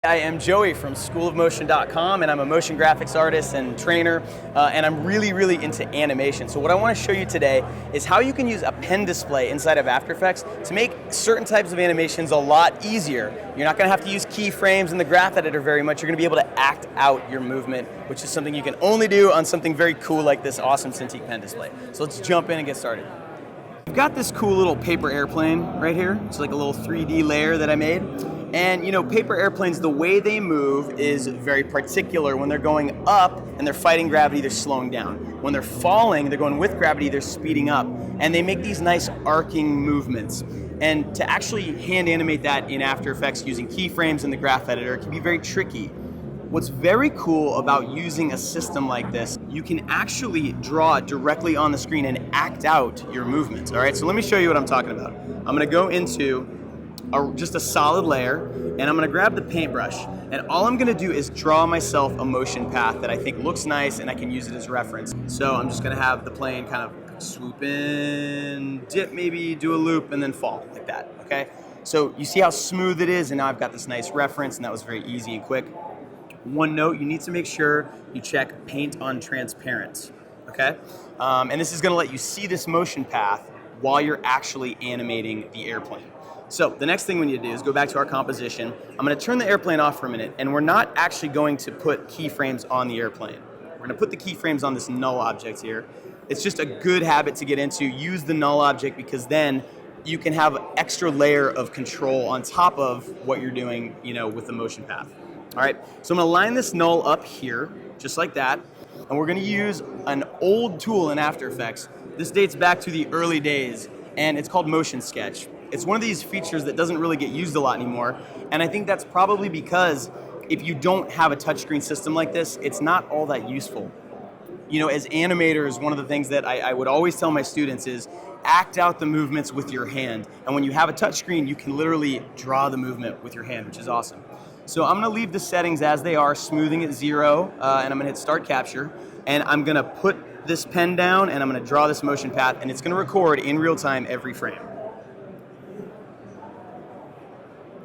I am Joey from schoolofmotion.com, and I'm a motion graphics artist and trainer, and I'm really into animation. So what I want to show you today is how you can use a pen display inside of After Effects to make certain types of animations a lot easier. You're not going to have to use keyframes in the graph editor very much. You're going to be able to act out your movement, which is something you can only do on something very cool like this awesome Cintiq pen display. So let's jump in and get started. I've got this cool little paper airplane right here. It's like a little 3D layer that I made. And you know, paper airplanes, the way they move is very particular. When they're going up and they're fighting gravity, they're slowing down. When they're falling, they're going with gravity, they're speeding up. And they make these nice arcing movements. And to actually hand animate that in After Effects using keyframes in the graph editor can be very tricky. What's very cool about using a system like this, you can actually draw directly on the screen and act out your movements. All right, so let me show you what I'm talking about. I'm gonna go into just a solid layer, and I'm gonna grab the paintbrush, and all I'm gonna do is draw myself a motion path that I think looks nice and I can use it as reference. So I'm just gonna have the plane kind of swoop in, dip maybe, do a loop, and then fall, like that, okay? So you see how smooth it is, and now I've got this nice reference, and that was very easy and quick. One note, you need to make sure you check paint on transparent, okay? And this is gonna let you see this motion path while you're actually animating the airplane. So the next thing we need to do is go back to our composition. I'm gonna turn the airplane off for a minute, and we're not actually going to put keyframes on the airplane. We're gonna put the keyframes on this null object here. It's just a good habit to get into. Use the null object because then you can have an extra layer of control on top of what you're doing, you know, with the motion path. All right, so I'm gonna line this null up here, just like that, and we're gonna use an old tool in After Effects. This dates back to the early days, and it's called Motion Sketch. It's one of these features that doesn't really get used a lot anymore, and I think that's probably because if you don't have a touchscreen system like this, it's not all that useful. You know, as animators, one of the things that I would always tell my students is act out the movements with your hand, and when you have a touchscreen, you can literally draw the movement with your hand, which is awesome. So I'm gonna leave the settings as they are, smoothing at 0, and I'm gonna hit Start Capture, and I'm gonna put this pen down, and I'm gonna draw this motion path, and it's gonna record in real time every frame.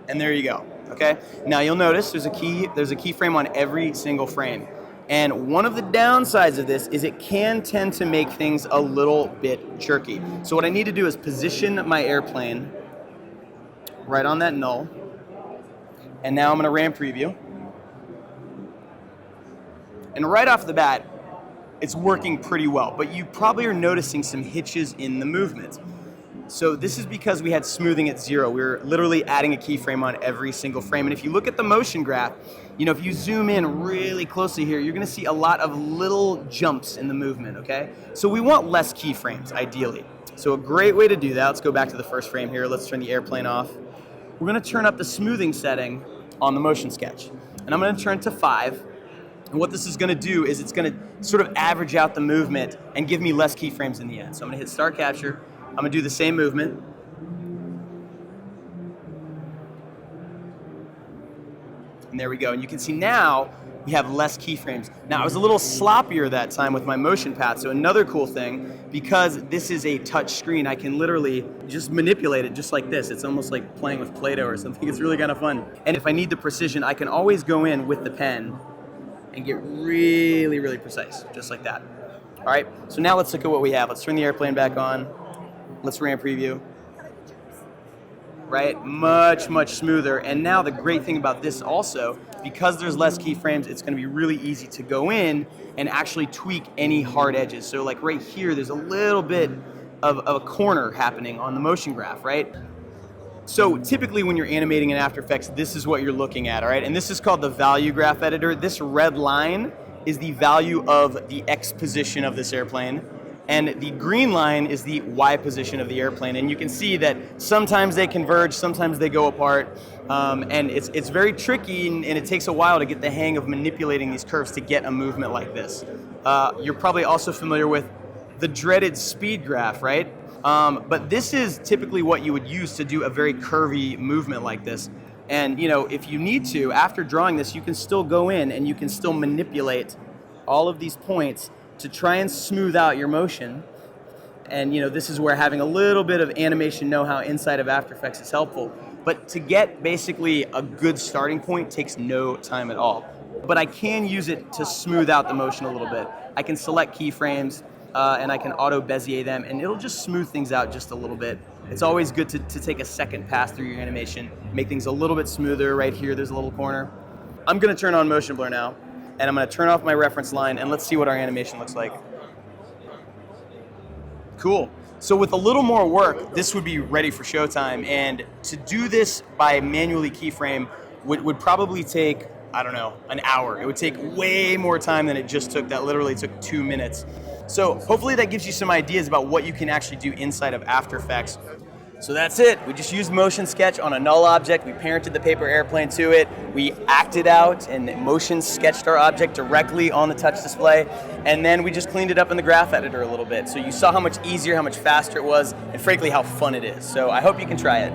And there you go, okay? Now you'll notice there's a keyframe on every single frame. And one of the downsides of this is it can tend to make things a little bit jerky. So what I need to do is position my airplane right on that null. And now I'm gonna RAM preview. And right off the bat, it's working pretty well, but you probably are noticing some hitches in the movement. So this is because we had smoothing at 0. We were literally adding a keyframe on every single frame. And if you look at the motion graph, you know, if you zoom in really closely here, you're gonna see a lot of little jumps in the movement, okay? So we want less keyframes, ideally. So a great way to do that, let's go back to the first frame here. Let's turn the airplane off. We're gonna turn up the smoothing setting on the motion sketch. And I'm gonna turn it to 5. And what this is gonna do is it's gonna sort of average out the movement and give me less keyframes in the end. So I'm gonna hit Start Capture. I'm gonna do the same movement. And there we go. And you can see now we have less keyframes. Now I was a little sloppier that time with my motion path. So another cool thing, because this is a touch screen, I can literally just manipulate it just like this. It's almost like playing with Play-Doh or something. It's really kind of fun. And if I need the precision, I can always go in with the pen and get really precise, just like that. All right, so now let's look at what we have. Let's turn the airplane back on. Let's RAM preview. Right, much smoother. And now the great thing about this also, because there's less keyframes, it's gonna be really easy to go in and actually tweak any hard edges. So like right here, there's a little bit of a corner happening on the motion graph, right? So typically when you're animating in After Effects, this is what you're looking at, all right? And this is called the value graph editor. This red line is the value of the X position of this airplane. And the green line is the Y position of the airplane. And you can see that sometimes they converge, sometimes they go apart. And it's very tricky, and it takes a while to get the hang of manipulating these curves to get a movement like this. You're probably also familiar with the dreaded speed graph, right? But this is typically what you would use to do a very curvy movement like this. And you know, if you need to, after drawing this, you can still go in and you can still manipulate all of these points to try and smooth out your motion. And you know, this is where having a little bit of animation know-how inside of After Effects is helpful. But to get basically a good starting point takes no time at all. But I can use it to smooth out the motion a little bit. I can select keyframes and I can auto Bezier them, and it'll just smooth things out just a little bit. It's always good to take a second pass through your animation, make things a little bit smoother. Right here, there's a little corner. I'm gonna turn on motion blur now, and I'm gonna turn off my reference line, and let's see what our animation looks like. Cool. So with a little more work, this would be ready for showtime, and to do this by manually keyframe would probably take, I don't know, an hour. It would take way more time than it just took. That literally took 2 minutes. So hopefully that gives you some ideas about what you can actually do inside of After Effects. So that's it. We just used motion sketch on a null object. We parented the paper airplane to it. We acted out and motion sketched our object directly on the touch display. And then we just cleaned it up in the graph editor a little bit. So you saw how much easier, how much faster it was, and frankly, how fun it is. So I hope you can try it.